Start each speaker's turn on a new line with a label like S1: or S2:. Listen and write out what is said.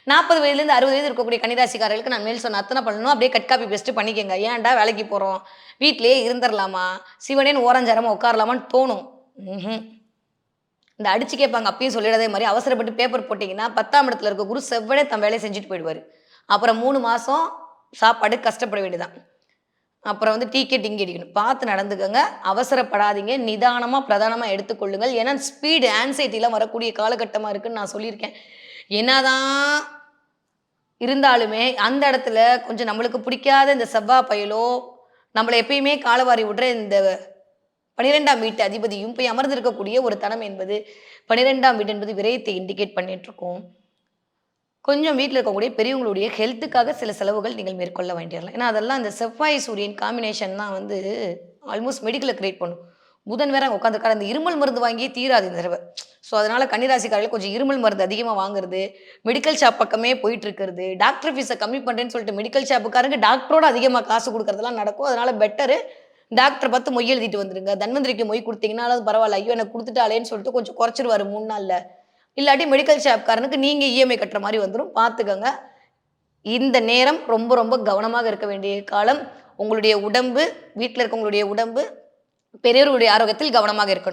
S1: 40 வயதுலேருந்து 60 வயது இருக்கக்கூடிய கன்னிராசிக்காரர்களுக்கு நான் மேல் சொன்ன அத்தனை பண்ணணும். அப்படியே கட் காப்பி பெஸ்ட்டு பண்ணிக்கங்க. ஏன்டா வேலைக்கு போறோம்? வீட்லயே இருந்துரலாமா? சிவனேன்னு ஓரஞ்சாரமா உட்காரலாமான்னு தோணும். ம்ஹ்ம். இந்த அடிச்சு கேட்பாங்க. அப்பயும் சொல்லிடாதே மாரி அவசரப்பட்டு பேப்பர் போட்டீங்கன்னா, 10ஆம் இடத்துல இருக்க குரு செவ்வனே தன் வேலைய செஞ்சுட்டு போயிடுவாரு. அப்புறம் 3 மாசம் சாப்பாடு கஷ்டப்பட வேண்டியதுதான். அப்புறம் வந்து டீக்கே டிங்கி அடிக்கணும். பார்த்து நடந்துக்கங்க. அவசரப்படாதீங்க. நிதானமா, பிரதானமா எடுத்துக்கொள்ளுங்கள். ஏன்னா ஸ்பீடு, ஆங்சைட்டிலாம் வரக்கூடிய காலகட்டமா இருக்குன்னு நான் சொல்லியிருக்கேன். என்னதான் இருந்தாலுமே, அந்த இடத்துல கொஞ்சம் நம்மளுக்கு பிடிக்காத இந்த செவ்வா பயலோ, நம்மள எப்பயுமே காலவாரி விடுற இந்த 12ஆம் வீட்டு அதிபதியும் போய் அமர்ந்திருக்கக்கூடிய ஒரு தனம் என்பது 12ஆம் வீடு என்பது விரயத்தை இண்டிகேட் பண்ணிட்டு இருக்கும். கொஞ்சம் வீட்ல இருக்கக்கூடிய பெரியவங்களுடைய ஹெல்த்துக்காக சில செலவுகள் நீங்கள் மேற்கொள்ள வேண்டியறலாம். ஏன்னா, அதெல்லாம் அந்த செவ்வாய், சூரியன் காம்பினேஷன் தான் வந்து ஆல்மோஸ்ட் மெடிக்கல கிரியேட் பண்ணும். புதன் வேற அங்க உட்காந்துருக்காரு. அந்த இருமல் மருந்து வாங்கியே தீராது இந்த தடவ. ஸோ, அதனால கன்னிராசிக்காரர்கள் கொஞ்சம் இருமல் மருந்து அதிகமா வாங்குறது, மெடிக்கல் ஷாப் பக்கமே போயிட்டு இருக்கிறது, டாக்டர் ஃபீஸ கம்மி பண்றேன்னு சொல்லிட்டு மெடிக்கல் ஷாப்புக்காரங்க டாக்டரோட அதிகமா காசு குடுக்குறதெல்லாம் நடக்கும். அதனால பெட்டரு டாக்டர பார்த்து மொய் எழுதிட்டு வந்துருங்க. தன்வந்திரிக்கு மொய் குடுத்தீங்கன்னாலாவது பரவால்ல. ஐயோ! எனக்கு குடுத்துட்டாளேன்னு சொல்லிட்டு கொஞ்சம் குறைச்சிருவாரு 3 நாள்ல. இல்லாட்டி மெடிக்கல் ஷாப்காரனுக்கு நீங்க இஎம்ஐ கட்டுற மாரி வந்துரும். பார்த்துக்கங்க. இந்த நேரம் ரொம்ப, ரொம்ப கவனமாக இருக்க வேண்டிய காலம். உங்களுடைய உடம்பு, வீட்ல இருக்கவங்களுடைய உடம்பு, பெரியவர்களுடைய ஆரோக்கியத்தில் கவனமாக இருக்கணும்.